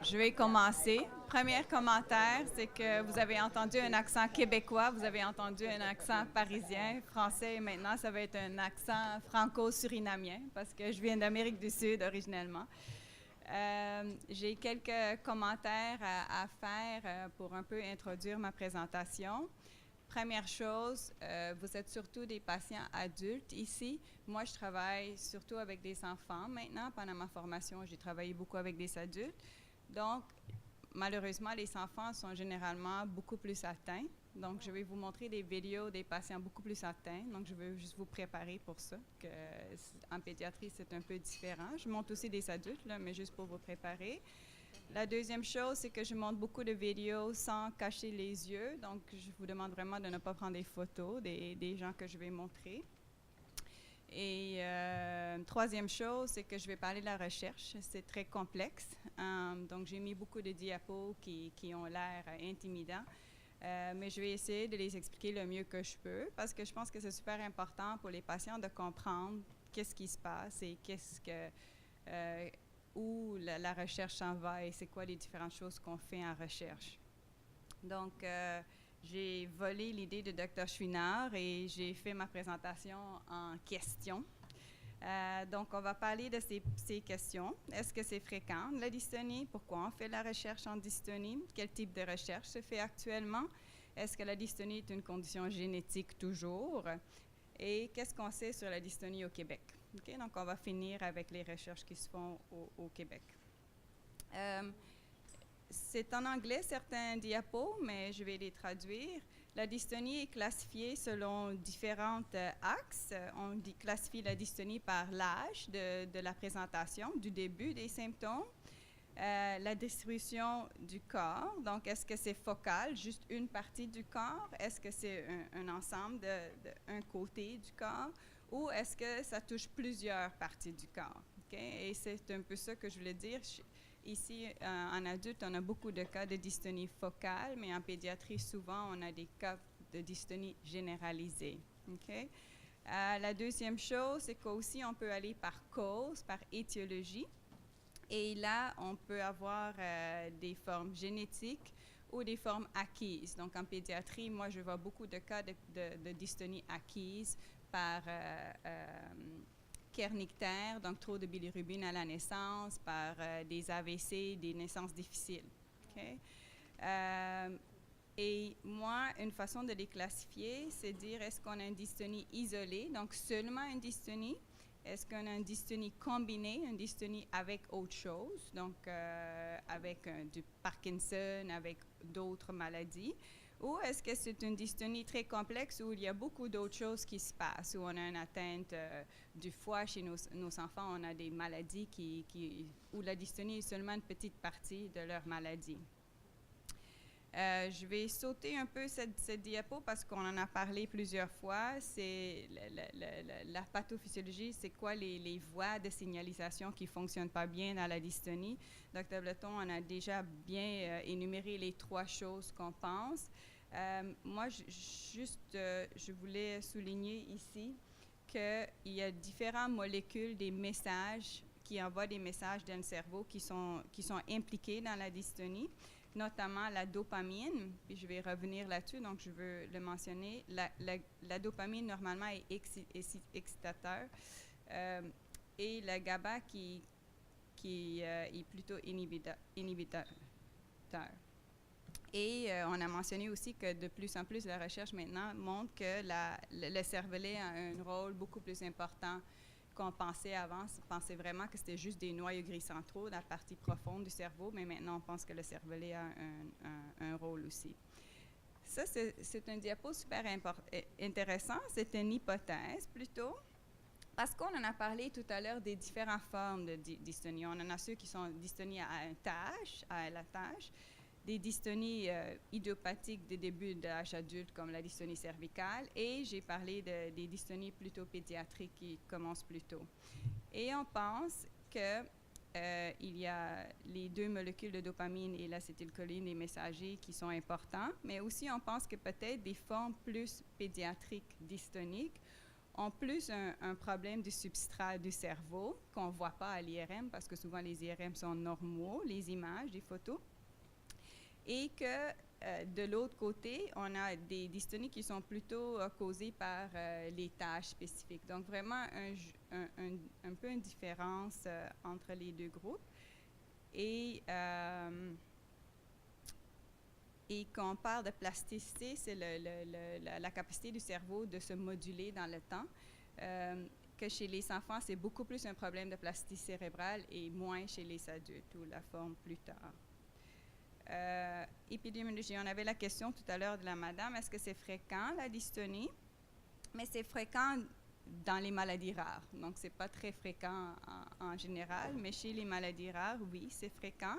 Je vais commencer. Premier commentaire, c'est que vous avez entendu un accent québécois, vous avez entendu un accent parisien, français, et maintenant ça va être un accent franco-surinamien parce que je viens d'Amérique du Sud originellement. J'ai quelques commentaires à faire pour un peu introduire ma présentation. Première chose, vous êtes surtout des patients adultes ici. Moi, je travaille surtout avec des enfants maintenant. Pendant ma formation, j'ai travaillé beaucoup avec des adultes. Donc, malheureusement, les enfants sont généralement beaucoup plus atteints. Donc, je vais vous montrer des vidéos des patients beaucoup plus atteints. Donc, je veux juste vous préparer pour ça, que en pédiatrie, c'est un peu différent. Je montre aussi des adultes, là, mais juste pour vous préparer. La deuxième chose, c'est que je montre beaucoup de vidéos sans cacher les yeux. Donc, je vous demande vraiment de ne pas prendre des photos des gens que je vais montrer. Et troisième chose, c'est que je vais parler de la recherche. C'est très complexe. Donc, j'ai mis beaucoup de diapos qui ont l'air intimidants. Mais je vais essayer de les expliquer le mieux que je peux parce que je pense que c'est super important pour les patients de comprendre qu'est-ce qui se passe et où la recherche s'en va et c'est quoi les différentes choses qu'on fait en recherche. Donc, j'ai volé l'idée de Dr. Chouinard et j'ai fait ma présentation en questions. Donc, on va parler de ces questions. Est-ce que c'est fréquent, la dystonie? Pourquoi on fait la recherche en dystonie? Quel type de recherche se fait actuellement? Est-ce que la dystonie est une condition génétique toujours? Et qu'est-ce qu'on sait sur la dystonie au Québec? Okay? Donc, on va finir avec les recherches qui se font au Québec. C'est en anglais certains diapos, mais je vais les traduire. La dystonie est classifiée selon différents axes. On classifie la dystonie par l'âge de la présentation, du début des symptômes, la distribution du corps. Donc, est-ce que c'est focal, juste une partie du corps? Est-ce que c'est un ensemble un côté du corps? Ou est-ce que ça touche plusieurs parties du corps? Okay? Et c'est un peu ça que je voulais dire. Ici, en adulte, on a beaucoup de cas de dystonie focale, mais en pédiatrie, souvent, on a des cas de dystonie généralisée. Okay? La deuxième chose, c'est qu'aussi, on peut aller par cause, par étiologie. Et là, on peut avoir des formes génétiques ou des formes acquises. Donc, en pédiatrie, moi, je vois beaucoup de cas de dystonie acquise par kernictère, donc trop de bilirubine à la naissance, par des AVC, des naissances difficiles. Okay? Et moi, une façon de les classifier, c'est de dire est-ce qu'on a une dystonie isolée, donc seulement une dystonie, est-ce qu'on a une dystonie combinée, une dystonie avec autre chose, donc avec du Parkinson, avec d'autres maladies, ou est-ce que c'est une dystonie très complexe où il y a beaucoup d'autres choses qui se passent, où on a une atteinte du foie chez nos enfants, on a des maladies où la dystonie est seulement une petite partie de leur maladie. Je vais sauter un peu cette diapo parce qu'on en a parlé plusieurs fois. C'est la pathophysiologie, c'est quoi les voies de signalisation qui ne fonctionnent pas bien dans la dystonie. Dr. Bleton en a déjà bien énuméré les trois choses qu'on pense. Moi, je voulais souligner ici qu'il y a différentes molécules, des messages qui envoient des messages dans le cerveau qui sont impliqués dans la dystonie, notamment la dopamine, puis je vais revenir là-dessus, donc je veux le mentionner. La dopamine, normalement, est excitateur, et la GABA qui est plutôt inhibiteur. Et on a mentionné aussi que de plus en plus, la recherche maintenant montre que le cervelet a un rôle beaucoup plus important qu'on pensait avant. On pensait vraiment que c'était juste des noyaux gris centraux, la partie profonde du cerveau, mais maintenant, on pense que le cervelet a un rôle aussi. Ça, c'est un diapo super intéressant. C'est une hypothèse, plutôt, parce qu'on en a parlé tout à l'heure des différentes formes de dystonie. On en a ceux qui sont dystonie à la tâche, des dystonies idiopathiques des débuts de l'âge adulte, comme la dystonie cervicale, et j'ai parlé des dystonies plutôt pédiatriques qui commencent plus tôt. Et on pense que il y a les deux molécules de dopamine et l'acétylcholine, les messagers, qui sont importants, mais aussi on pense que peut-être des formes plus pédiatriques dystoniques, ont plus un problème du substrat du cerveau qu'on ne voit pas à l'IRM, parce que souvent les IRM sont normaux, les images, les photos. Et que de l'autre côté, on a des dystonies qui sont plutôt causées par les tâches spécifiques. Donc vraiment un peu une différence entre les deux groupes. Et quand on parle de plasticité, c'est la capacité du cerveau de se moduler dans le temps. Que chez les enfants, c'est beaucoup plus un problème de plasticité cérébrale et moins chez les adultes, où la forme plus tard. Épidémiologie, on avait la question tout à l'heure de la madame, est-ce que c'est fréquent la dystonie? Mais c'est fréquent dans les maladies rares, donc c'est pas très fréquent en général, mais chez les maladies rares, oui, c'est fréquent.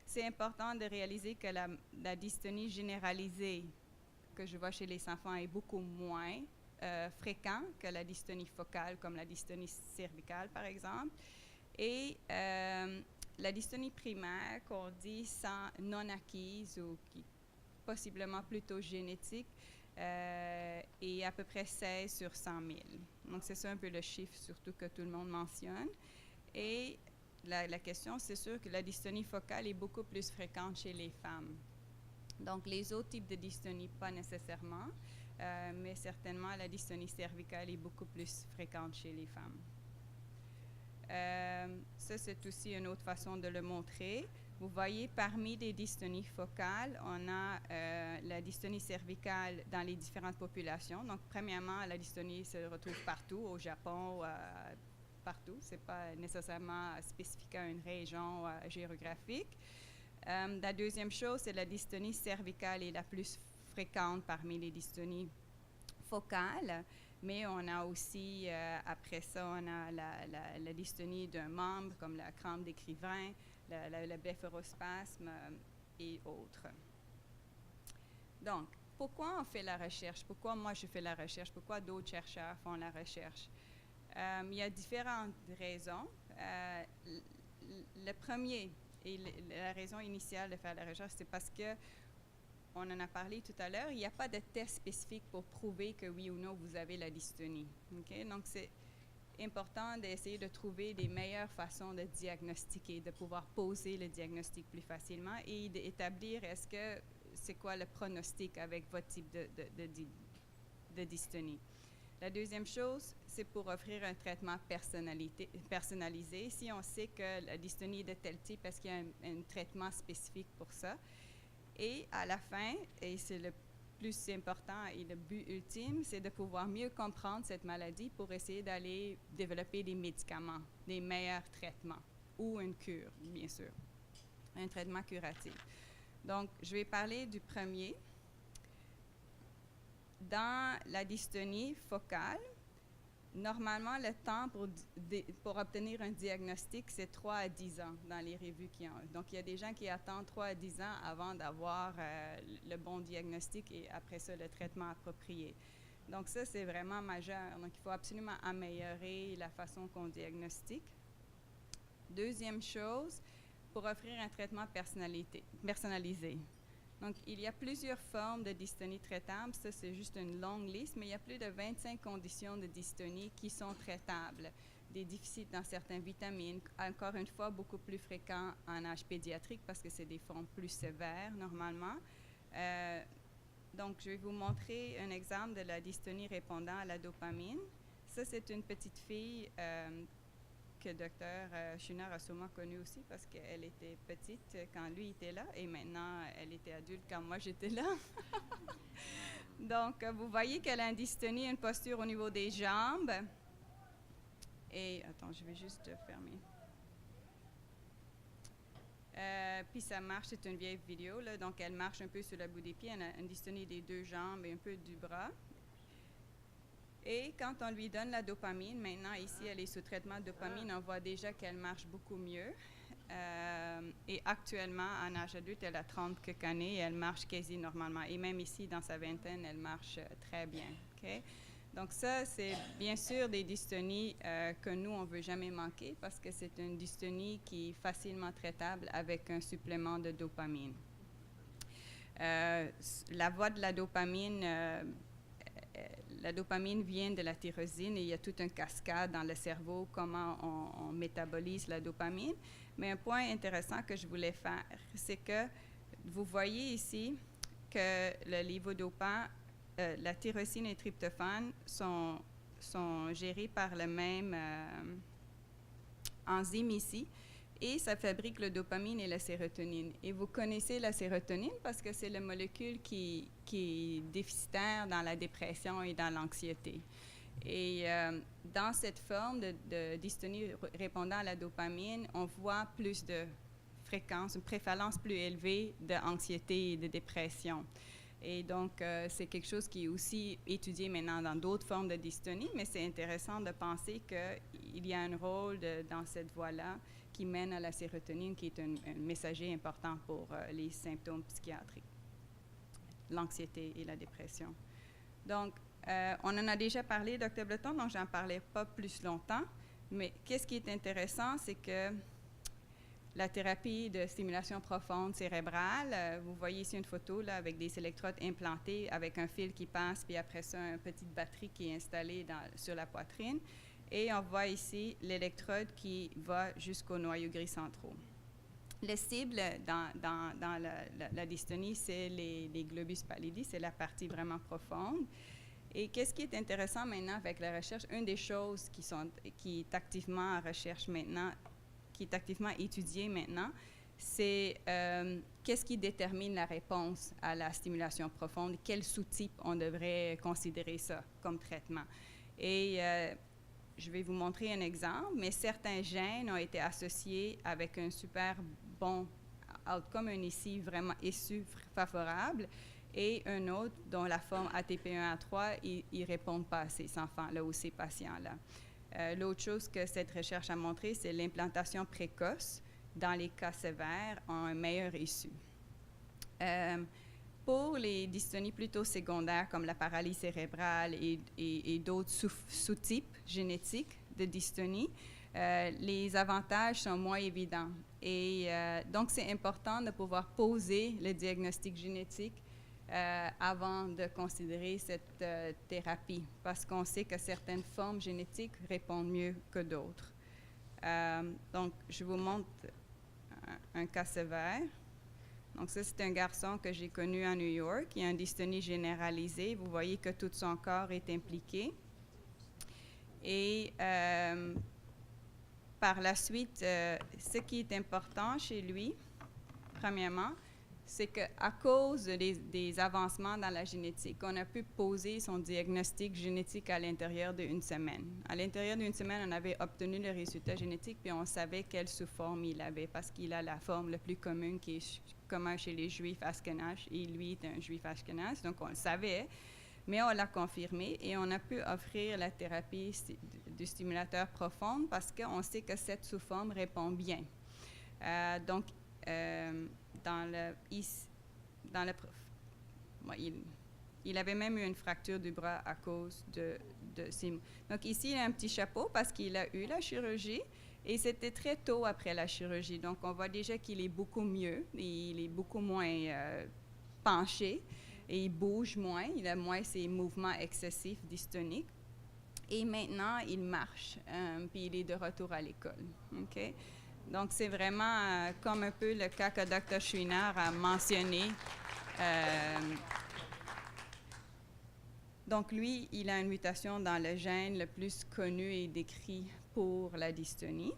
C'est important de réaliser que la dystonie généralisée que je vois chez les enfants est beaucoup moins fréquent que la dystonie focale, comme la dystonie cervicale, par exemple. Et la dystonie primaire, qu'on dit non acquise ou qui possiblement plutôt génétique, est à peu près 16 sur 100 000. Donc, c'est ça un peu le chiffre, surtout que tout le monde mentionne. Et la question, c'est sûr que la dystonie focale est beaucoup plus fréquente chez les femmes. Donc, les autres types de dystonie, pas nécessairement, mais certainement la dystonie cervicale est beaucoup plus fréquente chez les femmes. Ça, c'est aussi une autre façon de le montrer. Vous voyez, parmi les dystonies focales, on a la dystonie cervicale dans les différentes populations. Donc, premièrement, la dystonie se retrouve partout, au Japon, partout. Ce n'est pas nécessairement spécifique à une région géographique. La deuxième chose, c'est la dystonie cervicale est la plus fréquente parmi les dystonies focales. Mais on a aussi, après ça, on a la dystonie d'un membre, comme la crampe d'écrivain, le blépharospasme et autres. Donc, pourquoi on fait la recherche? Pourquoi moi je fais la recherche? Pourquoi d'autres chercheurs font la recherche? Il y a différentes raisons. Le premier, et la raison initiale de faire la recherche, c'est parce que on en a parlé tout à l'heure, il n'y a pas de test spécifique pour prouver que oui ou non vous avez la dystonie. Okay? Donc, c'est important d'essayer de trouver des meilleures façons de diagnostiquer, de pouvoir poser le diagnostic plus facilement et d'établir c'est quoi le pronostic avec votre type de dystonie. La deuxième chose, c'est pour offrir un traitement personnalisé. Si on sait que la dystonie est de tel type, est-ce qu'il y a un traitement spécifique pour ça? Et à la fin, et c'est le plus important et le but ultime, c'est de pouvoir mieux comprendre cette maladie pour essayer d'aller développer des médicaments, des meilleurs traitements ou une cure, bien sûr, un traitement curatif. Donc, je vais parler du premier. Dans la dystonie focale, normalement, le temps pour obtenir un diagnostic, c'est 3 à 10 ans dans les revues qui ont. Donc, il y a des gens qui attendent 3 à 10 ans avant d'avoir le bon diagnostic et après ça, le traitement approprié. Donc, ça, c'est vraiment majeur. Donc, il faut absolument améliorer la façon qu'on diagnostique. Deuxième chose, pour offrir un traitement personnalisé. Donc, il y a plusieurs formes de dystonie traitables. Ça, c'est juste une longue liste, mais il y a plus de 25 conditions de dystonie qui sont traitables. Des déficits dans certaines vitamines, encore une fois, beaucoup plus fréquents en âge pédiatrique parce que c'est des formes plus sévères, normalement. Donc, je vais vous montrer un exemple de la dystonie répondant à la dopamine. Ça, c'est une petite fille que Dr. Schooner a sûrement connue aussi parce qu'elle était petite quand lui était là et maintenant elle était adulte quand moi j'étais là. Donc, vous voyez qu'elle a une dystonie, une posture au niveau des jambes. Et, attends, je vais juste fermer. Puis ça marche, c'est une vieille vidéo, là, donc elle marche un peu sur le bout des pieds, elle a une dystonie des deux jambes et un peu du bras. Et quand on lui donne la dopamine, maintenant ici elle est sous traitement de dopamine, on voit déjà qu'elle marche beaucoup mieux. Et actuellement, en âge adulte, elle a 30 quelques années et elle marche quasi normalement. Et même ici, dans sa vingtaine, elle marche très bien. Okay? Donc ça, c'est bien sûr des dystonies que nous, on ne veut jamais manquer parce que c'est une dystonie qui est facilement traitable avec un supplément de dopamine. La voie de la dopamine la dopamine vient de la tyrosine et il y a toute une cascade dans le cerveau, comment on métabolise la dopamine. Mais un point intéressant que je voulais faire, c'est que vous voyez ici que le lévodopa, la tyrosine et le tryptophane sont gérés par le même enzyme ici, et ça fabrique le dopamine et la sérotonine. Et vous connaissez la sérotonine parce que c'est la molécule qui est déficitaire dans la dépression et dans l'anxiété. Et dans cette forme de dystonie répondant à la dopamine, on voit plus de fréquence, une prévalence plus élevée d'anxiété et de dépression. Et donc, c'est quelque chose qui est aussi étudié maintenant dans d'autres formes de dystonie, mais c'est intéressant de penser qu'il y a un rôle dans cette voie-là qui mène à la sérotonine, qui est un messager important pour les symptômes psychiatriques, l'anxiété et la dépression. Donc, on en a déjà parlé, Dr. Bleton, donc j'en parlais pas plus longtemps, mais qu'est-ce qui est intéressant, c'est que la thérapie de stimulation profonde cérébrale, vous voyez ici une photo là, avec des électrodes implantées, avec un fil qui passe, puis après ça, une petite batterie qui est installée sur la poitrine. Et on voit ici l'électrode qui va jusqu'aux noyaux gris centraux. Le cible dans la dystonie, c'est les globus pallidi, c'est la partie vraiment profonde. Et qu'est-ce qui est intéressant maintenant avec la recherche? Une des choses qui est activement en recherche maintenant, qui est activement étudiée maintenant, c'est qu'est-ce qui détermine la réponse à la stimulation profonde, quel sous-type on devrait considérer ça comme traitement. Et je vais vous montrer un exemple, mais certains gènes ont été associés avec un super bon outcome, un ici vraiment issu favorable, et un autre dont la forme ATP1A3, ils ne répondent pas à ces enfants-là ou ces patients-là. L'autre chose que cette recherche a montré, c'est l'implantation précoce dans les cas sévères ont un meilleur issu. Pour les dystonies plutôt secondaires comme la paralysie cérébrale et d'autres sous-types génétiques de dystonie, les avantages sont moins évidents. Et donc, c'est important de pouvoir poser le diagnostic génétique avant de considérer cette thérapie, parce qu'on sait que certaines formes génétiques répondent mieux que d'autres. Donc, je vous montre un cas sévère. Donc, ça, c'est un garçon que j'ai connu à New York. Il a une dystonie généralisée. Vous voyez que tout son corps est impliqué. Et par la suite, ce qui est important chez lui, premièrement, c'est qu'à cause des avancements dans la génétique, on a pu poser son diagnostic génétique à l'intérieur d'une semaine. À l'intérieur d'une semaine, on avait obtenu le résultat génétique, puis on savait quelle sous-forme il avait, parce qu'il a la forme la plus commune qui est commun chez les Juifs Ashkénazes, et lui est un Juif Ashkénaze, donc on le savait, mais on l'a confirmé, et on a pu offrir la thérapie du stimulateur profond parce qu'on sait que cette sous-forme répond bien. Donc, il avait même eu une fracture du bras à cause de ces... Donc ici, il a un petit chapeau parce qu'il a eu la chirurgie et c'était très tôt après la chirurgie. Donc on voit déjà qu'il est beaucoup mieux, il est beaucoup moins penché et il bouge moins, il a moins ces mouvements excessifs dystoniques. Et maintenant, il marche, puis il est de retour à l'école. Okay? Donc, c'est vraiment comme un peu le cas que Dr. Schwiner a mentionné. Donc, lui, il a une mutation dans le gène le plus connu et décrit pour la dystonie.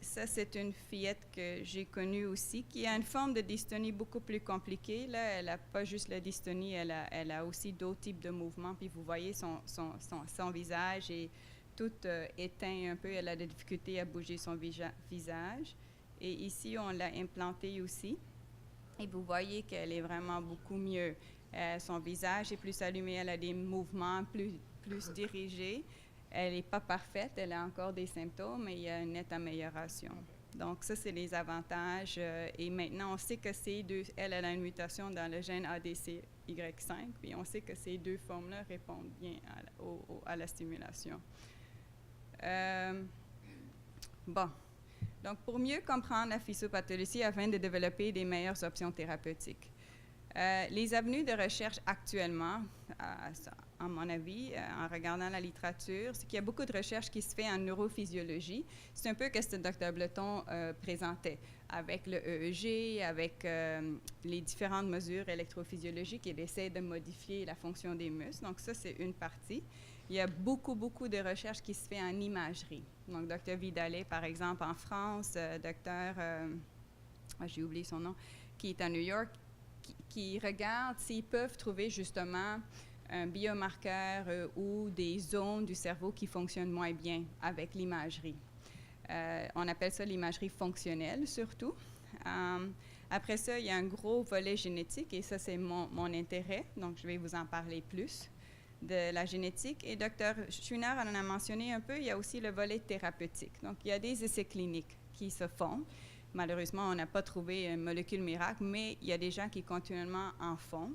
Ça, c'est une fillette que j'ai connue aussi, qui a une forme de dystonie beaucoup plus compliquée. Là, elle n'a pas juste la dystonie, elle a aussi d'autres types de mouvements. Puis vous voyez son visage est tout éteint un peu. Elle a des difficultés à bouger son visage. Et ici, on l'a implantée aussi. Et vous voyez qu'elle est vraiment beaucoup mieux. Son visage est plus allumé, elle a des mouvements plus dirigés. Elle n'est pas parfaite, elle a encore des symptômes, mais il y a une nette amélioration. Donc, ça, c'est les avantages. Et maintenant, on sait que ces deux, elle a une mutation dans le gène ADCY5, puis on sait que ces deux formes-là répondent bien à la stimulation. Bon. Donc, pour mieux comprendre la physiopathologie afin de développer des meilleures options thérapeutiques, Les avenues de recherche actuellement, à mon avis, en regardant la littérature, c'est qu'il y a beaucoup de recherches qui se fait en neurophysiologie. C'est un peu ce que Dr. Bleton présentait, avec le EEG, avec les différentes mesures électrophysiologiques. Il essaie de modifier la fonction des muscles. Donc ça, c'est une partie. Il y a beaucoup de recherches qui se fait en imagerie. Donc, Dr. Vidalet, par exemple, en France, j'ai oublié son nom, qui est à New York, qui regardent s'ils peuvent trouver justement un biomarqueur ou des zones du cerveau qui fonctionnent moins bien avec l'imagerie. On appelle ça l'imagerie fonctionnelle surtout. Après ça, il y a un gros volet génétique et ça, c'est mon intérêt, donc je vais vous en parler plus de la génétique. Et Dr. Schwiner en a mentionné un peu, il y a aussi le volet thérapeutique. Donc, il y a des essais cliniques qui se font. Malheureusement, on n'a pas trouvé une molécule miracle, mais il y a des gens qui continuellement en font.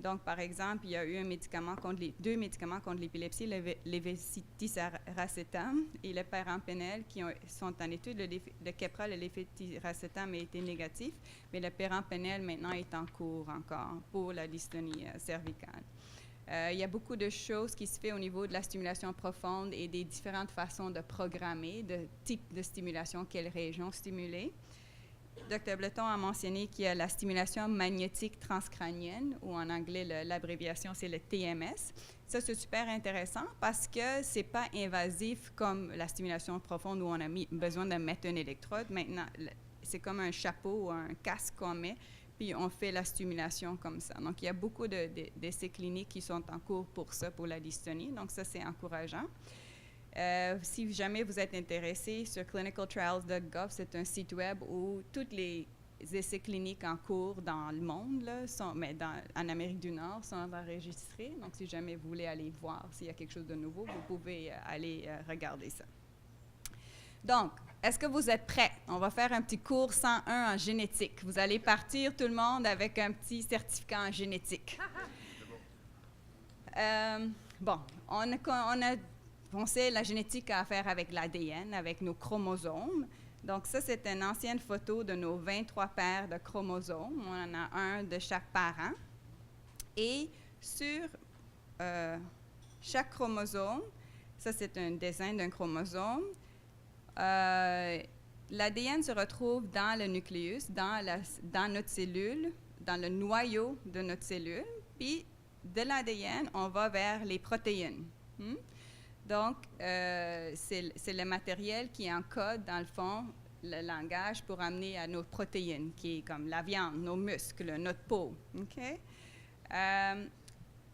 Donc, par exemple, il y a eu deux médicaments contre l'épilepsie, levetiracetam et le pérampanel, qui sont en étude. Le Keppra, le levetiracetam a été négatif, mais le pérampanel, maintenant, est en cours encore pour la dystonie cervicale. Il y a beaucoup de choses qui se font au niveau de la stimulation profonde et des différentes façons de programmer, de type de stimulation, quelle région stimuler. Dr. Bleton a mentionné qu'il y a la stimulation magnétique transcrânienne, ou en anglais, l'abréviation, c'est le TMS. Ça, c'est super intéressant parce que ce n'est pas invasif comme la stimulation profonde où on a besoin de mettre un électrode. Maintenant, c'est comme un chapeau ou un casque qu'on met, puis on fait la stimulation comme ça. Donc, il y a beaucoup d'essais cliniques qui sont en cours pour ça, pour la dystonie. Donc, ça, c'est encourageant. Si jamais vous êtes intéressé, sur clinicaltrials.gov, c'est un site web où tous les essais cliniques en cours dans le monde, là, en Amérique du Nord, sont enregistrés. Donc, si jamais vous voulez aller voir s'il y a quelque chose de nouveau, vous pouvez aller regarder ça. Donc, est-ce que vous êtes prêts? On va faire un petit cours 101 en génétique. Vous allez partir, tout le monde, avec un petit certificat en génétique. On sait la génétique a à faire avec l'ADN, avec nos chromosomes. Donc, ça, c'est une ancienne photo de nos 23 paires de chromosomes. On en a un de chaque parent. Et sur chaque chromosome, ça, c'est un dessin d'un chromosome. L'ADN se retrouve dans le nucléus, dans notre cellule, dans le noyau de notre cellule. Puis, de l'ADN, on va vers les protéines. Donc, c'est le matériel qui encode, dans le fond, le langage pour amener à nos protéines, qui est comme la viande, nos muscles, notre peau. OK?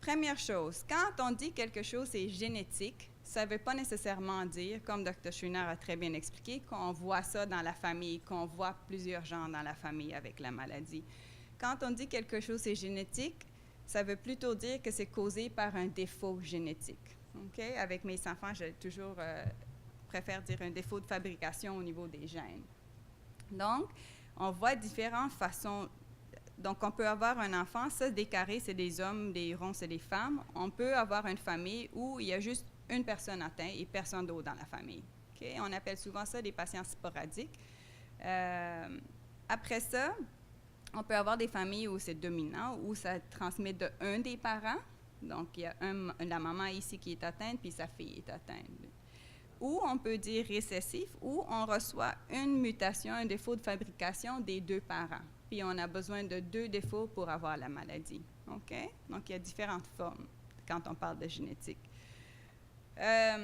Première chose, quand on dit quelque chose est génétique, ça ne veut pas nécessairement dire, comme Dr. Schwiner a très bien expliqué, qu'on voit ça dans la famille, qu'on voit plusieurs gens dans la famille avec la maladie. Quand on dit quelque chose est génétique, ça veut plutôt dire que c'est causé par un défaut génétique. Okay? Avec mes enfants, je toujours préfère dire un défaut de fabrication au niveau des gènes. Donc, on voit différentes façons. Donc, on peut avoir un enfant, ça, des carrés, c'est des hommes, des ronds, c'est des femmes. On peut avoir une famille où il y a juste une personne atteinte et personne d'autre dans la famille. Okay? On appelle souvent ça des patients sporadiques. Après ça, on peut avoir des familles où c'est dominant, où ça transmet de un des parents. Donc, il y a la maman ici qui est atteinte, puis sa fille est atteinte. Ou on peut dire récessif, où on reçoit une mutation, un défaut de fabrication des deux parents. Puis on a besoin de 2 défauts pour avoir la maladie. OK? Donc, il y a différentes formes quand on parle de génétique. Ça,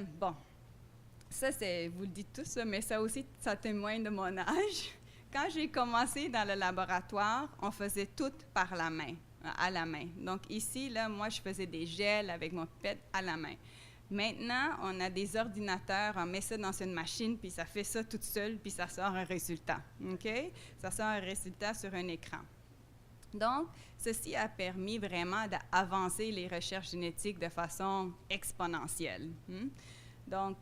vous le dites tous, mais ça aussi, ça témoigne de mon âge. Quand j'ai commencé dans le laboratoire, on faisait tout par la main, à la main. Donc ici, là, moi, je faisais des gels avec mon pipette à la main. Maintenant, on a des ordinateurs, on met ça dans une machine, puis ça fait ça toute seule, puis ça sort un résultat. OK? Ça sort un résultat sur un écran. Donc, ceci a permis vraiment d'avancer les recherches génétiques de façon exponentielle. Donc,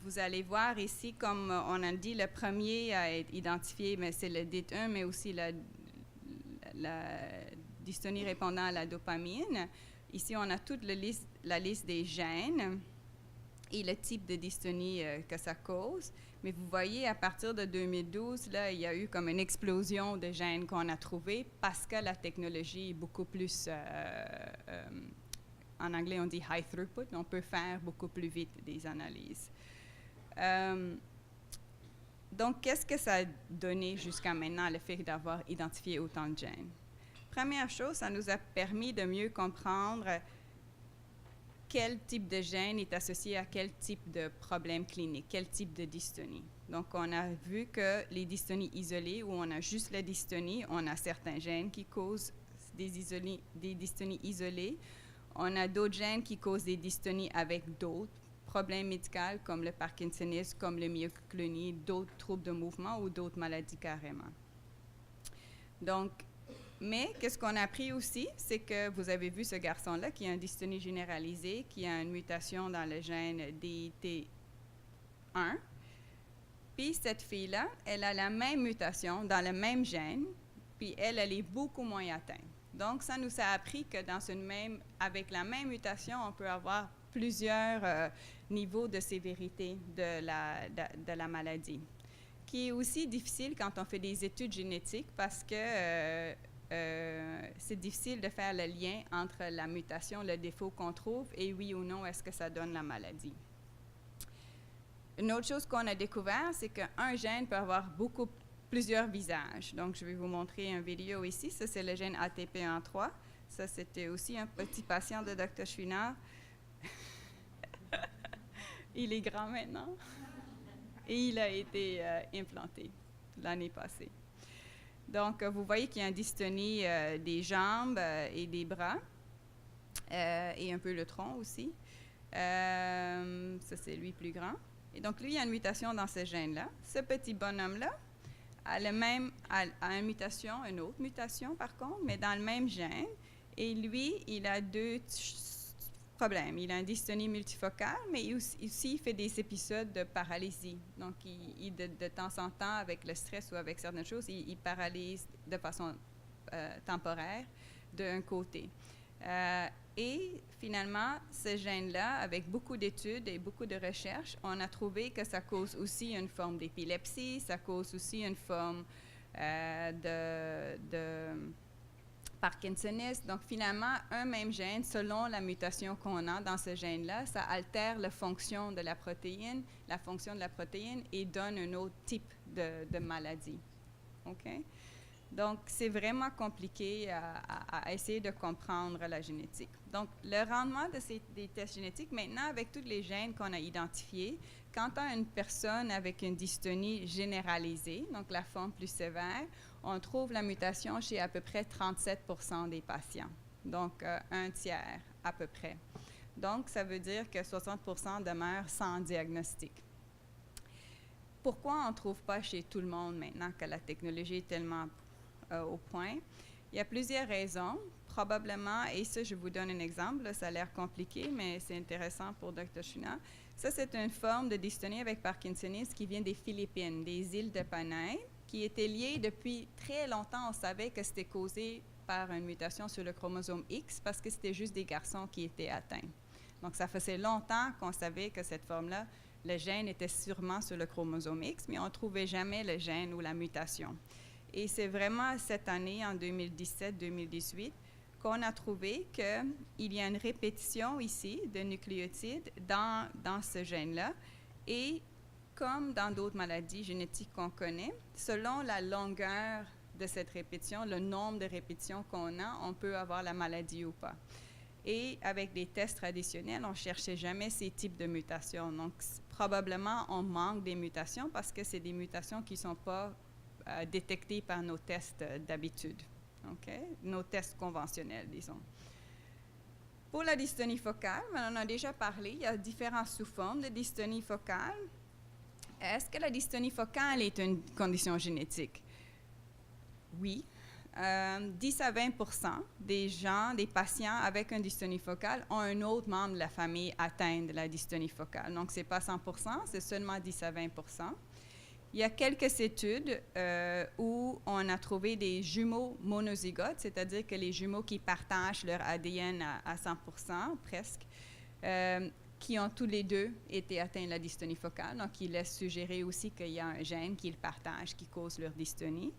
vous allez voir ici, comme on a dit, le premier à être identifié, c'est le DIT1, mais aussi la dystonie répondant à la dopamine. Ici, on a toute la liste des gènes. et le type de dystonie que ça cause. Mais vous voyez, à partir de 2012, là, il y a eu comme une explosion de gènes qu'on a trouvés parce que la technologie est beaucoup plus, en anglais on dit high throughput, on peut faire beaucoup plus vite des analyses. Donc, qu'est-ce que ça a donné jusqu'à maintenant, le fait d'avoir identifié autant de gènes? Première chose, ça nous a permis de mieux comprendre quel type de gène est associé à quel type de problème clinique, quel type de dystonie. Donc, on a vu que les dystonies isolées, où on a juste la dystonie, on a certains gènes qui causent des dystonies isolées. On a d'autres gènes qui causent des dystonies avec d'autres problèmes médicaux, comme le parkinsonisme, comme le myoclonie, d'autres troubles de mouvement ou d'autres maladies carrément. Donc, mais qu'est-ce qu'on a appris aussi, c'est que vous avez vu ce garçon-là qui a une dystonie généralisée, qui a une mutation dans le gène DIT1. Puis cette fille-là, elle a la même mutation dans le même gène, puis elle est beaucoup moins atteinte. Donc, ça nous a appris que avec la même mutation, on peut avoir plusieurs niveaux de sévérité de la maladie, qui est aussi difficile quand on fait des études génétiques parce que c'est difficile de faire le lien entre la mutation, le défaut qu'on trouve, et oui ou non, est-ce que ça donne la maladie. Une autre chose qu'on a découvert, c'est qu'un gène peut avoir plusieurs visages. Donc, je vais vous montrer une vidéo ici. Ça, c'est le gène ATP13. Ça, c'était aussi un petit patient de Dr. Chouinard. Il est grand maintenant. Et il a été implanté l'année passée. Donc, vous voyez qu'il y a une dystonie des jambes et des bras, et un peu le tronc aussi. Ça, c'est lui plus grand. Et donc, lui, il y a une mutation dans ce gène-là. Ce petit bonhomme-là a une mutation, une autre mutation par contre, mais dans le même gène. Et lui, il a deux problèmes. Il a une dystonie multifocale, mais aussi il fait des épisodes de paralysie. Donc, de temps en temps, avec le stress ou avec certaines choses, il paralyse de façon temporaire d'un côté. Et finalement, ce gène-là, avec beaucoup d'études et beaucoup de recherches, on a trouvé que ça cause aussi une forme d'épilepsie, ça cause aussi une forme de parkinsonisme. Donc, finalement, un même gène, selon la mutation qu'on a dans ce gène-là, ça altère la fonction de la protéine et donne un autre type de maladie. OK? Donc, c'est vraiment compliqué à essayer de comprendre la génétique. Donc, le rendement des tests génétiques, maintenant, avec tous les gènes qu'on a identifiés, quand on a une personne avec une dystonie généralisée, donc la forme plus sévère, on trouve la mutation chez à peu près 37% des patients, donc un tiers à peu près. Donc, ça veut dire que 60% demeurent sans diagnostic. Pourquoi on ne trouve pas chez tout le monde maintenant que la technologie est tellement au point? Il y a plusieurs raisons. Probablement, et ça, je vous donne un exemple, là, ça a l'air compliqué, mais c'est intéressant pour Dr. Chouinard. Ça, c'est une forme de dystonie avec parkinsonisme qui vient des Philippines, des îles de Panay, qui était liée depuis très longtemps. On savait que c'était causé par une mutation sur le chromosome X parce que c'était juste des garçons qui étaient atteints. Donc, ça faisait longtemps qu'on savait que cette forme-là, le gène était sûrement sur le chromosome X, mais on ne trouvait jamais le gène ou la mutation. Et c'est vraiment cette année, en 2017-2018, qu'on a trouvé qu'il y a une répétition ici de nucléotides dans ce gène-là. Et comme dans d'autres maladies génétiques qu'on connaît, selon la longueur de cette répétition, le nombre de répétitions qu'on a, on peut avoir la maladie ou pas. Et avec des tests traditionnels, on ne cherchait jamais ces types de mutations. Donc, probablement, on manque des mutations parce que c'est des mutations qui ne sont pas détectées par nos tests d'habitude. Okay? Nos tests conventionnels, disons. Pour la dystonie focale, on en a déjà parlé, il y a différentes sous-formes de dystonie focale. Est-ce que la dystonie focale est une condition génétique? Oui. 10 à 20% des patients avec une dystonie focale ont un autre membre de la famille atteint de la dystonie focale. Donc, ce n'est pas 100%, c'est seulement 10 à 20%. Il y a quelques études où on a trouvé des jumeaux monozygotes, c'est-à-dire que les jumeaux qui partagent leur ADN à 100%, presque, qui ont tous les deux été atteints de la dystonie focale, donc qui laissent suggérer aussi qu'il y a un gène qui le partage, qui cause leur dystonie.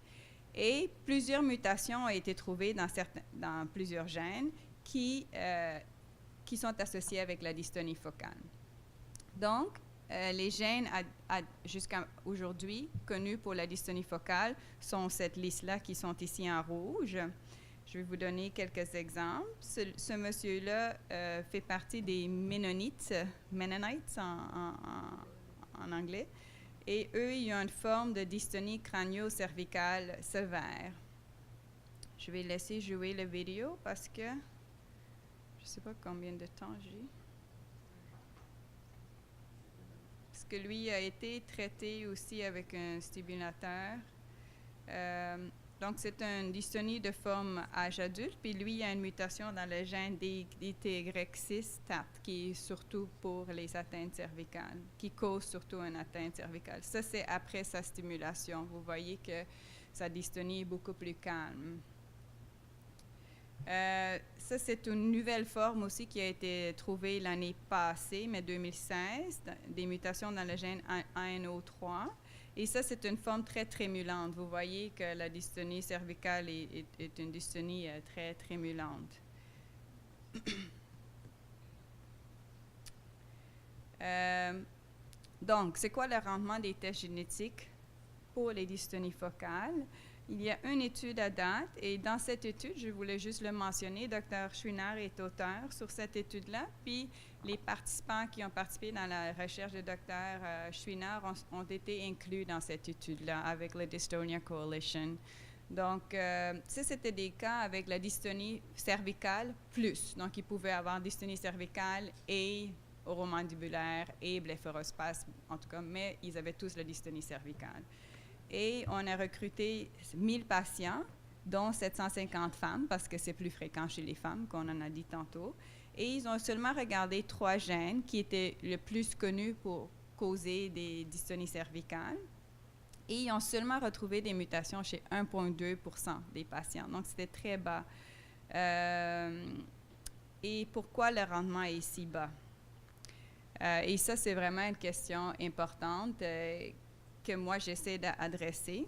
Et plusieurs mutations ont été trouvées dans plusieurs gènes qui sont associés avec la dystonie focale. Donc, les gènes jusqu'à aujourd'hui connus pour la dystonie focale sont cette liste-là qui sont ici en rouge. Je vais vous donner quelques exemples. Ce monsieur-là fait partie des Mennonites en anglais, et eux, ils ont une forme de dystonie crânio-cervicale sévère. Je vais laisser jouer la vidéo parce que je ne sais pas combien de temps j'ai. Parce que lui a été traité aussi avec un stimulateur. Donc, c'est une dystonie de forme âge adulte, puis lui, il a une mutation dans le gène DTY6-TAT, qui est surtout pour les atteintes cervicales, qui cause surtout une atteinte cervicale. Ça, c'est après sa stimulation. Vous voyez que sa dystonie est beaucoup plus calme. Ça, c'est une nouvelle forme aussi qui a été trouvée l'année passée, mais 2016, des mutations dans le gène ANO3. Et ça, c'est une forme très trémulante. Vous voyez que la dystonie cervicale est une dystonie très trémulante. Donc, c'est quoi le rendement des tests génétiques pour les dystonies focales? Il y a une étude à date, et dans cette étude, je voulais juste le mentionner, Dr. Chouinard est auteur sur cette étude-là, puis les participants qui ont participé dans la recherche de Dr. Chouinard ont été inclus dans cette étude-là avec la Dystonia Coalition. Donc, ça, c'était des cas avec la dystonie cervicale plus. Donc, ils pouvaient avoir dystonie cervicale et oromandibulaire et blépharospasme, en tout cas, mais ils avaient tous la dystonie cervicale. Et on a recruté 1000 patients, dont 750 femmes, parce que c'est plus fréquent chez les femmes, qu'on en a dit tantôt. Et ils ont seulement regardé 3 gènes qui étaient le plus connus pour causer des dystonies cervicales. Et ils ont seulement retrouvé des mutations chez 1,2% des patients. Donc, c'était très bas. Et pourquoi le rendement est si bas? Et ça, c'est vraiment une question importante que moi, j'essaie d'adresser.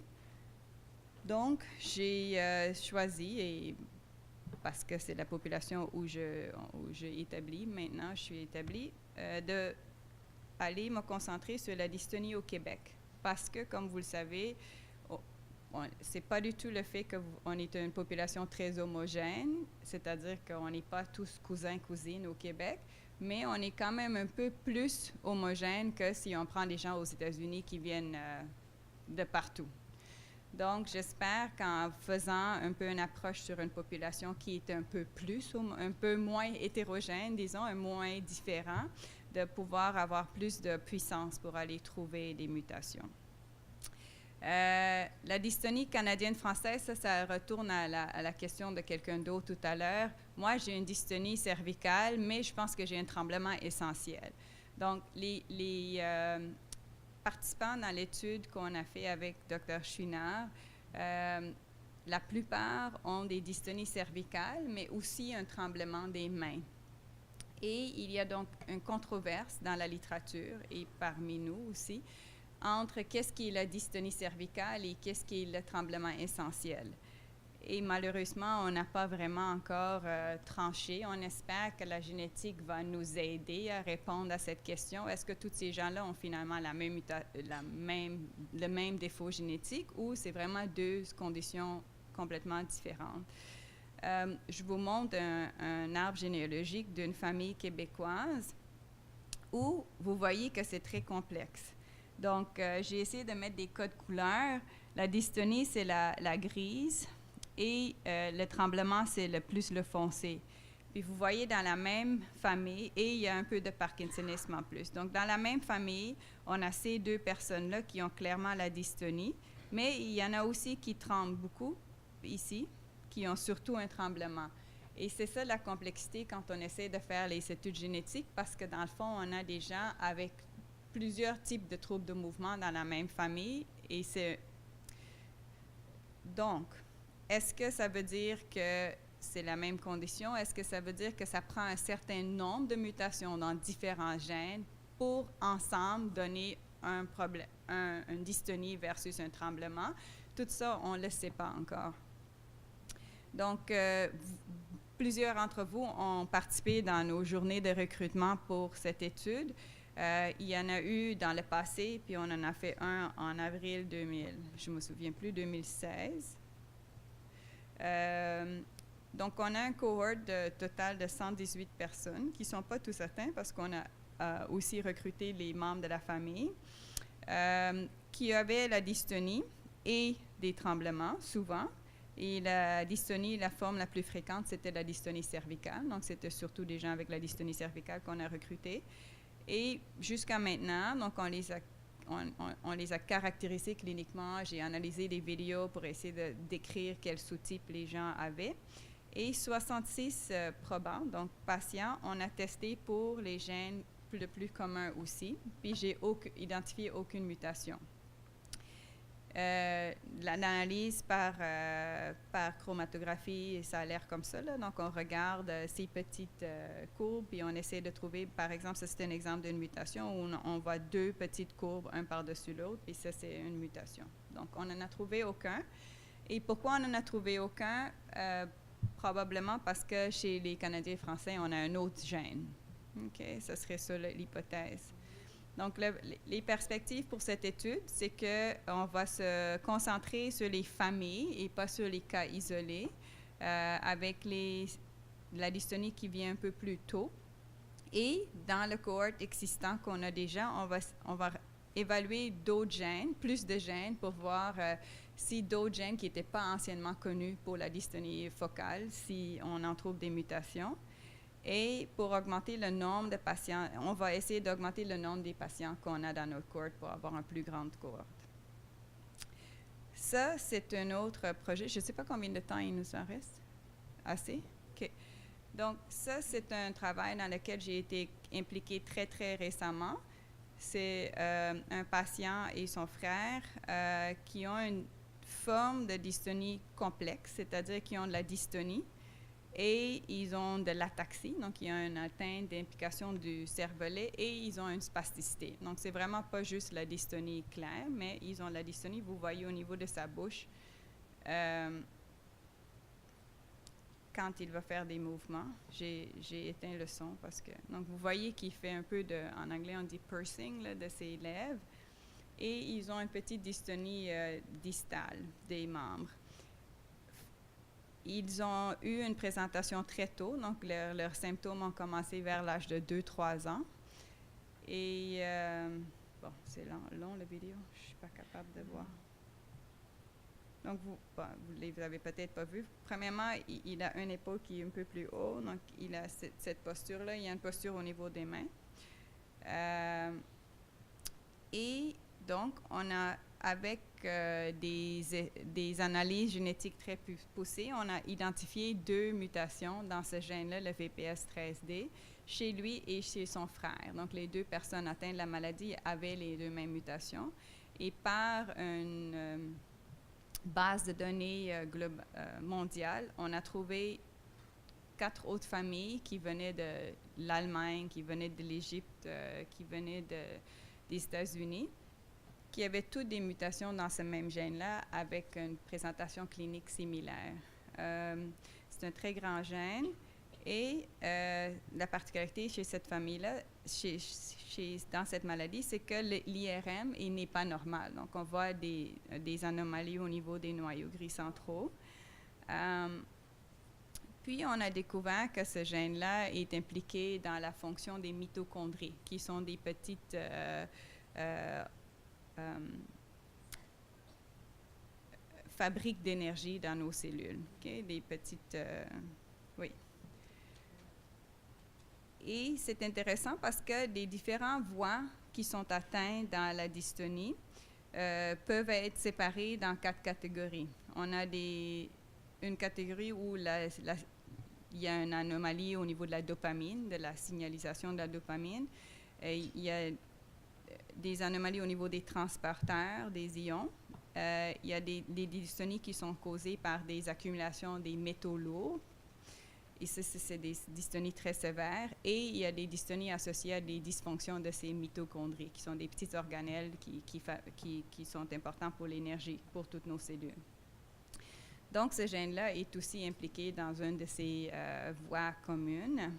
Donc, j'ai choisi, et parce que c'est la population où j'ai établi, maintenant je suis établie, d'aller me concentrer sur la dystonie au Québec. Parce que, comme vous le savez, c'est pas du tout le fait qu'on est une population très homogène, c'est-à-dire qu'on n'est pas tous cousins-cousines au Québec, mais on est quand même un peu plus homogène que si on prend des gens aux États-Unis qui viennent de partout. Donc, j'espère qu'en faisant un peu une approche sur une population qui est un peu moins hétérogène, disons, un moins différent, de pouvoir avoir plus de puissance pour aller trouver des mutations. La dystonie canadienne-française, ça retourne à la question de quelqu'un d'autre tout à l'heure. Moi, j'ai une dystonie cervicale, mais je pense que j'ai un tremblement essentiel. Donc, les participants dans l'étude qu'on a fait avec Dr. Chouinard, la plupart ont des dystonies cervicales, mais aussi un tremblement des mains. Et il y a donc une controverse dans la littérature, et parmi nous aussi, entre qu'est-ce qui est la dystonie cervicale et qu'est-ce qui est le tremblement essentiel. Et malheureusement, on n'a pas vraiment encore tranché. On espère que la génétique va nous aider à répondre à cette question. Est-ce que tous ces gens-là ont finalement le même défaut génétique ou c'est vraiment deux conditions complètement différentes? Je vous montre un arbre généalogique d'une famille québécoise où vous voyez que c'est très complexe. Donc, j'ai essayé de mettre des codes couleurs. La dystonie, c'est la grise et le tremblement, c'est le foncé. Puis vous voyez dans la même famille, et il y a un peu de parkinsonisme en plus. Donc, dans la même famille, on a ces deux personnes-là qui ont clairement la dystonie, mais il y en a aussi qui tremblent beaucoup ici, qui ont surtout un tremblement. Et c'est ça la complexité quand on essaie de faire les études génétiques, parce que dans le fond, on a des gens avec plusieurs types de troubles de mouvement dans la même famille. Donc, est-ce que ça veut dire que c'est la même condition? Est-ce que ça veut dire que ça prend un certain nombre de mutations dans différents gènes pour ensemble donner un problème, une dystonie versus un tremblement? Tout ça, on ne le sait pas encore. Donc, plusieurs d'entre vous ont participé dans nos journées de recrutement pour cette étude. Il y en a eu dans le passé, puis on en a fait un en avril 2000, je ne me souviens plus, 2016. Donc, on a un cohort total de 118 personnes qui ne sont pas tous certains parce qu'on a aussi recruté les membres de la famille qui avaient la dystonie et des tremblements, souvent. Et la dystonie, la forme la plus fréquente, c'était la dystonie cervicale. Donc, c'était surtout des gens avec la dystonie cervicale qu'on a recrutés. Et jusqu'à maintenant, donc on les a caractérisés cliniquement. J'ai analysé des vidéos pour essayer de décrire quels sous-types les gens avaient. Et 66 probants, donc patients, on a testé pour les gènes le plus communs aussi. Puis, j'ai identifié aucune mutation. L'analyse par chromatographie, ça a l'air comme ça, là. Donc, on regarde ces petites courbes, puis on essaie de trouver, par exemple, ça c'est un exemple d'une mutation où on voit deux petites courbes, un par-dessus l'autre, puis ça c'est une mutation. Donc, on n'en a trouvé aucun. Et pourquoi on n'en a trouvé aucun? Probablement parce que chez les Canadiens français, on a un autre gène. OK? Ça serait ça l'hypothèse. Donc, les perspectives pour cette étude, c'est qu'on va se concentrer sur les familles et pas sur les cas isolés, avec la dystonie qui vient un peu plus tôt. Et dans le cohort existant qu'on a déjà, on va évaluer d'autres gènes, plus de gènes, pour voir si d'autres gènes qui n'étaient pas anciennement connus pour la dystonie focale, si on en trouve des mutations. Et pour augmenter le nombre de patients, on va essayer d'augmenter le nombre des patients qu'on a dans notre cohorte pour avoir une plus grande cohorte. Ça, c'est un autre projet. Je ne sais pas combien de temps il nous en reste. Assez? OK. Donc, ça, c'est un travail dans lequel j'ai été impliquée très, très récemment. C'est un patient et son frère qui ont une forme de dystonie complexe, c'est-à-dire qui ont de la dystonie. Et ils ont de l'ataxie, donc il y a une atteinte d'implication du cervelet, et ils ont une spasticité. Donc, c'est vraiment pas juste la dystonie claire, mais ils ont la dystonie, vous voyez au niveau de sa bouche, quand il va faire des mouvements. J'ai éteint le son parce que... Donc, vous voyez qu'il fait un peu de... En anglais, on dit pursing, là, de ses lèvres. Et ils ont une petite dystonie distale des membres. Ils ont eu une présentation très tôt, donc leurs symptômes ont commencé vers l'âge de 2-3 ans. Et, bon, c'est long la vidéo, je ne suis pas capable de voir. Donc, vous ne les avez peut-être pas vus. Premièrement, il a une épaule qui est un peu plus haut, donc il a cette posture-là. Il y a une posture au niveau des mains. Et donc, on a, avec des analyses génétiques très poussées, on a identifié 2 mutations dans ce gène-là, le VPS13D, chez lui et chez son frère. Donc, les 2 personnes atteintes de la maladie avaient les 2 mêmes mutations. Et par une base de données mondiale, on a trouvé 4 autres familles qui venaient de l'Allemagne, qui venaient de l'Égypte, qui venaient des États-Unis, qui avaient toutes des mutations dans ce même gène-là avec une présentation clinique similaire. C'est un très grand gène et la particularité chez cette famille-là, dans cette maladie, c'est que l'IRM n'est pas normal. Donc, on voit des anomalies au niveau des noyaux gris centraux. Puis, on a découvert que ce gène-là est impliqué dans la fonction des mitochondries, qui sont des petites fabriques d'énergie dans nos cellules. Okay? Des petites... oui. Et c'est intéressant parce que les différentes voies qui sont atteintes dans la dystonie peuvent être séparées dans 4 catégories. On a une catégorie où il y a une anomalie au niveau de la dopamine, de la signalisation de la dopamine. Il y a des anomalies au niveau des transporteurs, des ions. Il y a des dystonies qui sont causées par des accumulations des métaux lourds, ici, c'est des dystonies très sévères. Et il y a des dystonies associées à des dysfonctions de ces mitochondries, qui sont des petites organelles qui sont importants pour l'énergie, pour toutes nos cellules. Donc, ce gène-là est aussi impliqué dans une de ces voies communes.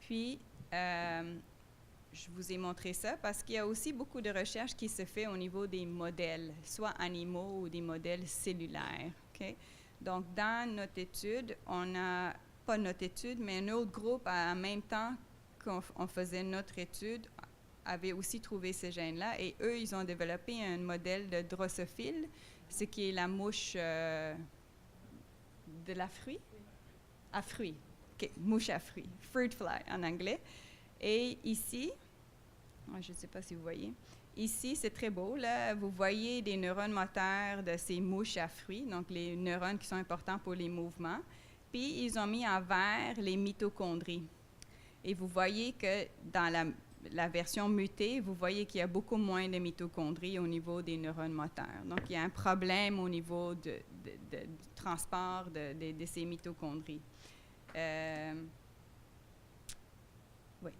Puis, je vous ai montré ça parce qu'il y a aussi beaucoup de recherches qui se fait au niveau des modèles, soit animaux ou des modèles cellulaires. Okay? Donc, dans notre étude, on a, pas notre étude, mais un autre groupe, en même temps qu'on faisait notre étude, avait aussi trouvé ce gène-là. Et eux, ils ont développé un modèle de drosophile, ce qui est la mouche de la fruit? À fruits. OK, mouche à fruits. Fruit fly en anglais. Et ici, je ne sais pas si vous voyez, ici, c'est très beau, là, vous voyez des neurones moteurs de ces mouches à fruits, donc les neurones qui sont importants pour les mouvements, puis ils ont mis en vert les mitochondries. Et vous voyez que dans la version mutée, vous voyez qu'il y a beaucoup moins de mitochondries au niveau des neurones moteurs. Donc, il y a un problème au niveau du transport de ces mitochondries. Oui.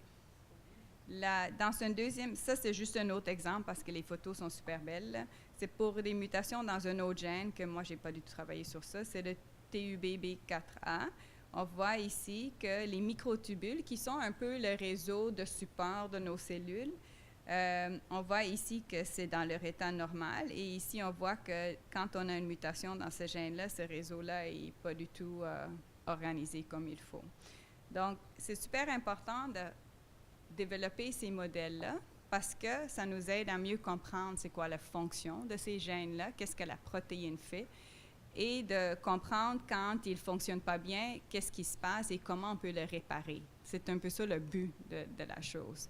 Dans un deuxième, ça c'est juste un autre exemple parce que les photos sont super belles. C'est pour des mutations dans un autre gène que moi, je n'ai pas du tout travaillé sur ça. C'est le TUBB4A. On voit ici que les microtubules, qui sont un peu le réseau de support de nos cellules, on voit ici que c'est dans leur état normal. Et ici, on voit que quand on a une mutation dans ce gène-là, ce réseau-là n'est pas du tout organisé comme il faut. Donc, c'est super important de développer ces modèles-là parce que ça nous aide à mieux comprendre c'est quoi la fonction de ces gènes-là, qu'est-ce que la protéine fait, et de comprendre quand ils ne fonctionnent pas bien, qu'est-ce qui se passe et comment on peut le réparer. C'est un peu ça le but de la chose.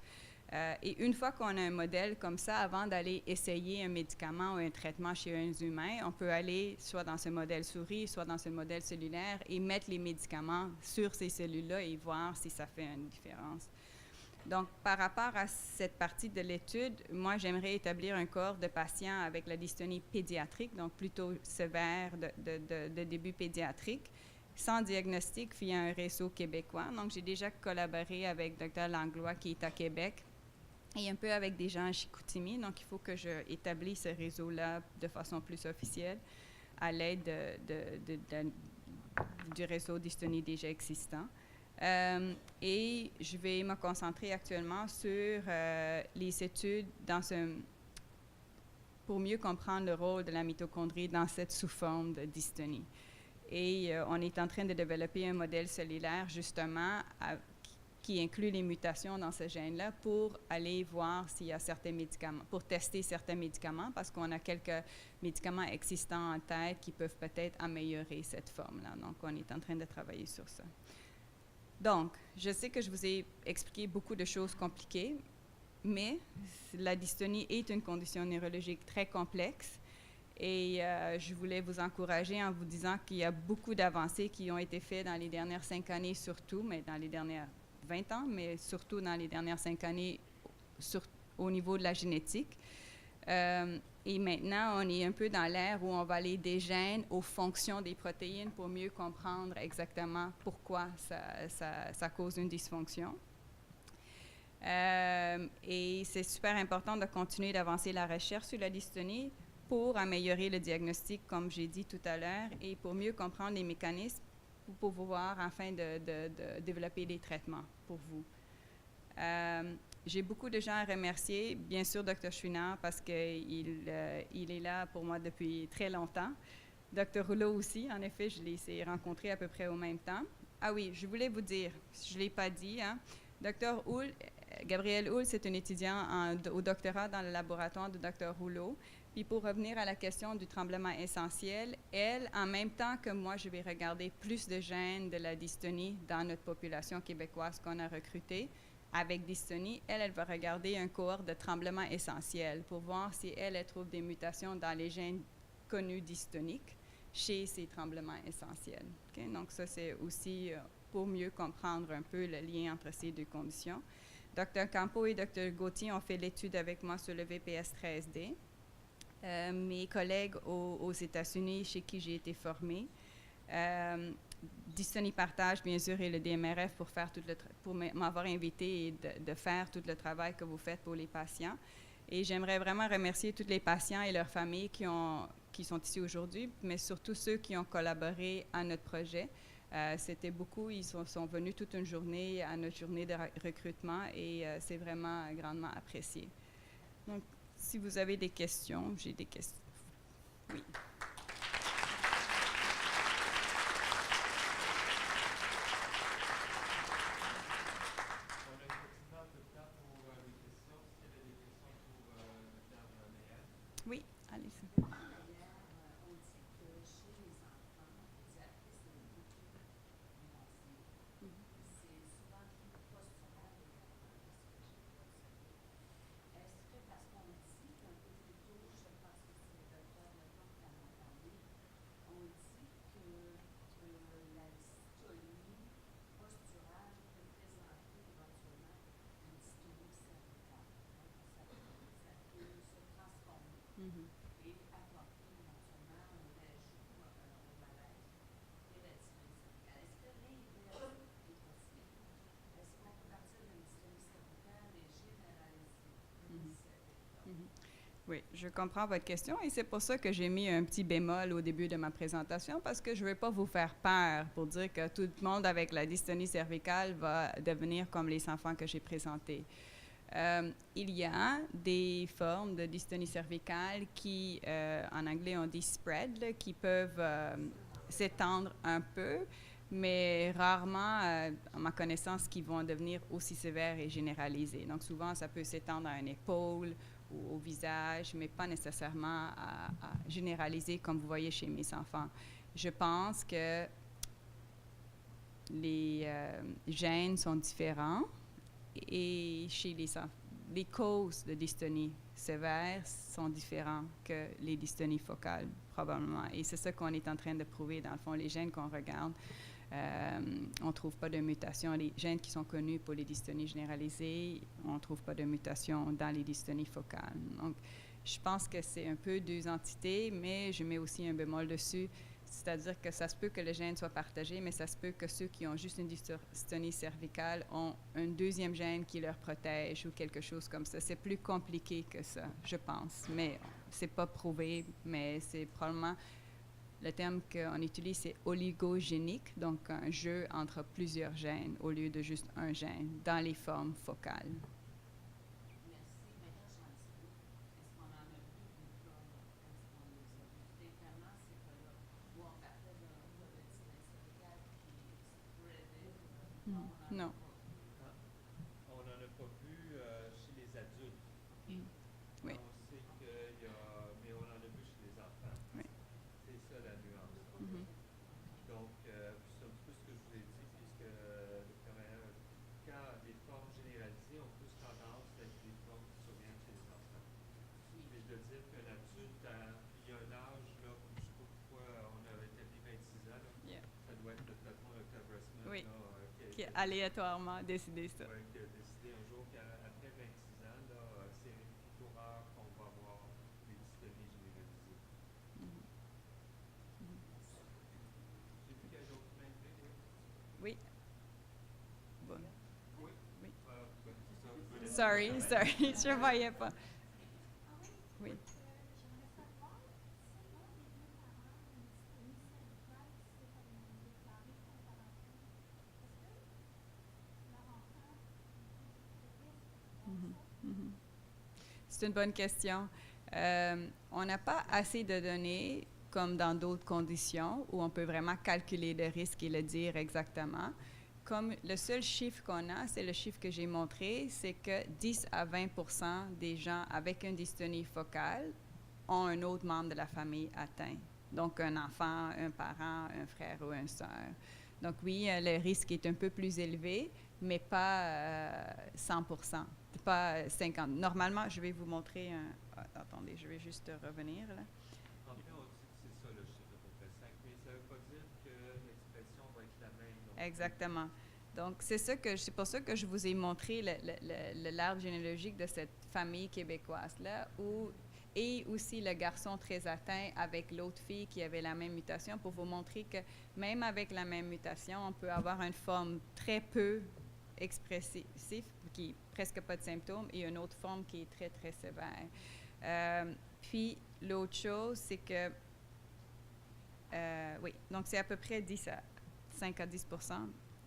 Et une fois qu'on a un modèle comme ça, avant d'aller essayer un médicament ou un traitement chez un humain, on peut aller soit dans ce modèle souris, soit dans ce modèle cellulaire et mettre les médicaments sur ces cellules-là et voir si ça fait une différence. Donc, par rapport à cette partie de l'étude, moi, j'aimerais établir un cohorte de patients avec la dystonie pédiatrique, donc plutôt sévère de début pédiatrique, sans diagnostic via un réseau québécois. Donc, j'ai déjà collaboré avec Dr Langlois qui est à Québec et un peu avec des gens à Chicoutimi. Donc, il faut que je établisse ce réseau-là de façon plus officielle à l'aide du réseau dystonie déjà existant. Et je vais me concentrer actuellement sur les études pour mieux comprendre le rôle de la mitochondrie dans cette sous-forme de dystonie. Et on est en train de développer un modèle cellulaire, justement, qui inclut les mutations dans ce gène-là pour aller voir s'il y a certains médicaments, pour tester certains médicaments, parce qu'on a quelques médicaments existants en tête qui peuvent peut-être améliorer cette forme-là. Donc, on est en train de travailler sur ça. Donc, je sais que je vous ai expliqué beaucoup de choses compliquées, mais la dystonie est une condition neurologique très complexe et je voulais vous encourager en vous disant qu'il y a beaucoup d'avancées qui ont été faites dans les dernières 5 années surtout, mais dans les dernières 20 ans, mais surtout dans les dernières 5 années au niveau de la génétique. Et maintenant, on est un peu dans l'ère où on va aller des gènes aux fonctions des protéines pour mieux comprendre exactement pourquoi ça cause une dysfonction. Et c'est super important de continuer d'avancer la recherche sur la dystonie pour améliorer le diagnostic, comme j'ai dit tout à l'heure, et pour mieux comprendre les mécanismes pour pouvoir enfin de développer des traitements pour vous. J'ai beaucoup de gens à remercier, bien sûr Dr Chouinard parce qu'il est là pour moi depuis très longtemps. Dr Rouleau aussi, en effet, je les ai rencontrés à peu près au même temps. Ah oui, je voulais vous dire, je ne l'ai pas dit, hein, Dr Houle, Gabrielle Houle, c'est une étudiante au doctorat dans le laboratoire de Dr Rouleau. Puis pour revenir à la question du tremblement essentiel, elle, en même temps que moi, je vais regarder plus de gènes de la dystonie dans notre population québécoise qu'on a recrutée. Avec dystonie, elle va regarder un cohorte de tremblement essentiel pour voir si elle trouve des mutations dans les gènes connus dystoniques chez ces tremblements essentiels. Okay? Donc ça, c'est aussi pour mieux comprendre un peu le lien entre ces deux conditions. Dr Campo et Dr Gauthier ont fait l'étude avec moi sur le VPS-13D. Mes collègues aux États-Unis chez qui j'ai été formée, Dystonie Partage, bien sûr, et le DMRF pour faire pour m'avoir invité et de faire tout le travail que vous faites pour les patients. Et j'aimerais vraiment remercier tous les patients et leurs familles qui sont ici aujourd'hui, mais surtout ceux qui ont collaboré à notre projet. C'était beaucoup, ils sont venus toute une journée à notre journée de recrutement et c'est vraiment grandement apprécié. Donc, si vous avez des questions, j'ai des questions. Oui. Oui, allez-y. Oui, je comprends votre question et c'est pour ça que j'ai mis un petit bémol au début de ma présentation parce que je ne veux pas vous faire peur pour dire que tout le monde avec la dystonie cervicale va devenir comme les enfants que j'ai présentés. Il y a des formes de dystonie cervicale qui, en anglais, on dit spread, là, qui peuvent s'étendre un peu, mais rarement, à ma connaissance, qui vont devenir aussi sévères et généralisées. Donc, souvent, ça peut s'étendre à une épaule ou au visage, mais pas nécessairement à généraliser comme vous voyez chez mes enfants. Je pense que les gènes sont différents et chez les causes de dystonie sévère sont différentes que les dystonies focales, probablement. Et c'est ça qu'on est en train de prouver. Dans le fond, les gènes qu'on regarde, on ne trouve pas de mutation. Les gènes qui sont connus pour les dystonies généralisées, on ne trouve pas de mutation dans les dystonies focales. Donc, je pense que c'est un peu deux entités, mais je mets aussi un bémol dessus. C'est-à-dire que ça se peut que le gène soit partagé, mais ça se peut que ceux qui ont juste une dystonie cervicale ont un deuxième gène qui leur protège ou quelque chose comme ça. C'est plus compliqué que ça, je pense. Mais c'est pas prouvé, mais c'est probablement... Le terme qu'on utilise, c'est oligogénique, donc un jeu entre plusieurs gènes au lieu de juste un gène dans les formes focales. Non. On n'en a pas vu chez les adultes. Oui. On sait qu'il y a, mais on en a vu chez les enfants. Oui. C'est ça la nuance. Donc, c'est un petit peu ce que je vous ai dit, puisque Dr. Mayer, quand les formes généralisées ont plus tendance à être des formes qui surviennent chez les enfants. Mais je veux dire qu'un adulte, il y a un âge, là, je ne sais pas pourquoi on avait établi 26 ans, là, ça doit être le patron de Dr. Bressman. Oui. Là, Qui a aléatoirement décidé ça. Oui, qui a décidé un jour qu'après 26 ans, là, c'est plutôt rare qu'on va avoir des dystonies généralisées. J'ai vu qu'il y a d'autres mains levées, Oui. Bon. oui. Oui. C'est ça, Sorry, je ne voyais pas. Oui. C'est une bonne question. On n'a pas assez de données comme dans d'autres conditions où on peut vraiment calculer le risque et le dire exactement. Comme le seul chiffre qu'on a, c'est le chiffre que j'ai montré, c'est que 10 à 20% des gens avec une dystonie focale ont un autre membre de la famille atteint. Donc, un enfant, un parent, un frère ou une sœur. Donc, oui, le risque est un peu plus élevé, mais pas 100%, pas 50%. Normalement, je vais vous montrer un... attendez, je vais juste revenir là. En fait, on dit que c'est ça le chiffre à peu près 5, mais ça ne veut pas dire que l'expression va être la même. Exactement. Donc, c'est pour ça que je vous ai montré l'arbre généalogique de cette famille québécoise-là, où et aussi le garçon très atteint avec l'autre fille qui avait la même mutation, pour vous montrer que même avec la même mutation, on peut avoir une forme très peu expressive, qui n'a presque pas de symptômes, et une autre forme qui est très, très sévère. Puis, l'autre chose, c'est que, oui, donc c'est à peu près 5 à 10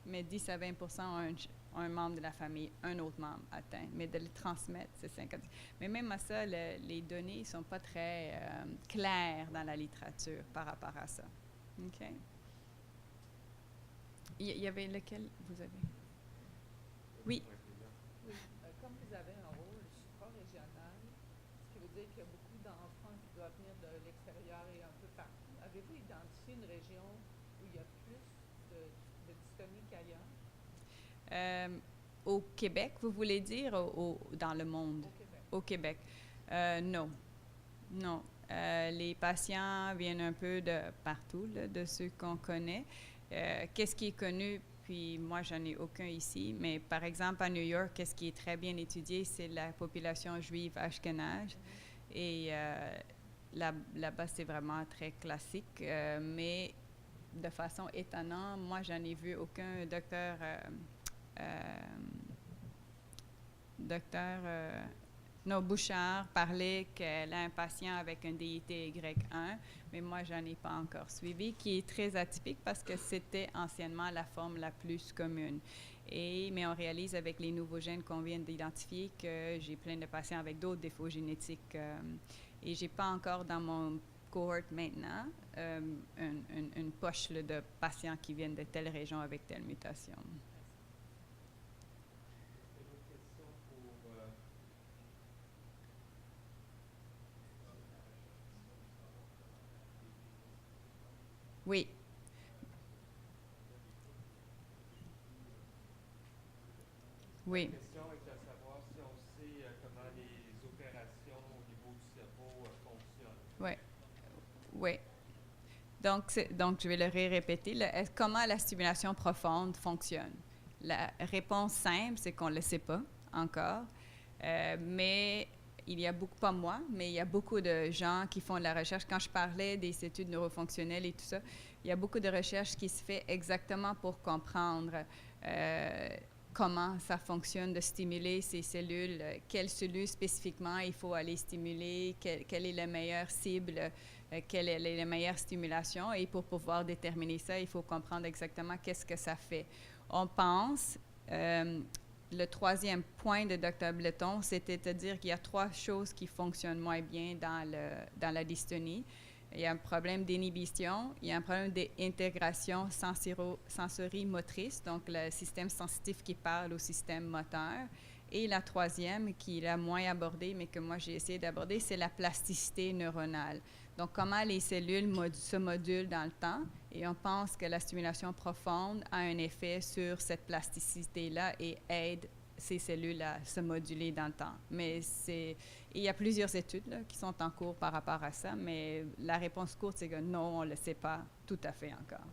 mais 10 à 20 ont un membre de la famille, un autre membre atteint. Mais de le transmettre, c'est 5 à 10. Mais même à ça, les données ne sont pas très claires dans la littérature par rapport à ça. OK? Il y avait lequel vous avez? Oui. Oui, comme vous avez un rôle suprarégional, ce qui veut dire qu'il y a beaucoup d'enfants qui doivent venir de l'extérieur et un peu partout, avez-vous identifié une région où il y a plus de dystonie qu'ailleurs? Au Québec, vous voulez dire, dans le monde? Au Québec. Au Québec. Non. Non. Les patients viennent un peu de partout, là, de ceux qu'on connaît. Qu'est-ce qui est connu? Puis moi, j'en ai aucun ici, mais par exemple, à New York, qu'est-ce qui est très bien étudié, c'est la population juive ashkénaze. Et là-bas, c'est vraiment très classique, mais de façon étonnante, moi, j'en ai vu aucun docteur Bouchard parlait qu'elle a un patient avec un DITY1, mais moi, j'en ai pas encore suivi, qui est très atypique parce que c'était anciennement la forme la plus commune. Mais on réalise avec les nouveaux gènes qu'on vient d'identifier que j'ai plein de patients avec d'autres défauts génétiques. Et j'ai pas encore dans mon cohorte maintenant une poche là, de patients qui viennent de telle région avec telle mutation. Oui. Oui. La question est à savoir si on sait comment les opérations au niveau du cerveau fonctionnent. Oui. Oui. Donc, je vais le répéter. Comment la stimulation profonde fonctionne? La réponse simple, c'est qu'on ne le sait pas encore. Mais il y a beaucoup, pas moi, mais il y a beaucoup de gens qui font de la recherche. Quand je parlais des études neurofonctionnelles et tout ça, il y a beaucoup de recherches qui se fait exactement pour comprendre comment ça fonctionne de stimuler ces cellules, quelles cellules spécifiquement il faut aller stimuler, quelle est la meilleure cible, quelle est la meilleure stimulation. Et pour pouvoir déterminer ça, il faut comprendre exactement qu'est-ce que ça fait. On pense... le troisième point de Dr. Bleton, c'était de dire qu'il y a 3 choses qui fonctionnent moins bien dans la dystonie. Il y a un problème d'inhibition, il y a un problème d'intégration sensorimotrice, donc le système sensitif qui parle au système moteur. Et la troisième, qui est la moins abordée, mais que moi j'ai essayé d'aborder, c'est la plasticité neuronale. Donc, comment les cellules se modulent dans le temps. Et on pense que la stimulation profonde a un effet sur cette plasticité-là et aide ces cellules à se moduler dans le temps. Mais il y a plusieurs études là, qui sont en cours par rapport à ça, mais la réponse courte, c'est que non, on ne le sait pas tout à fait encore.